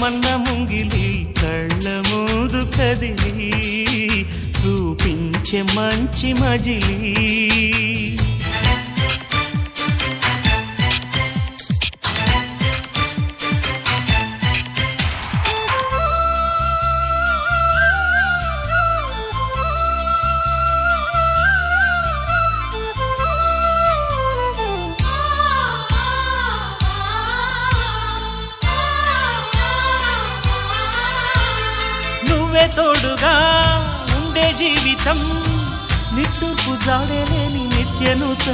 కమ్మన్న ముంగిలి కళ్ళ ముందు కదిలి చూపించే మంచి మజిలీ తోడుగా ఉండే జీవితం నిట్టూర్పు జాడలేని నిత్యనూత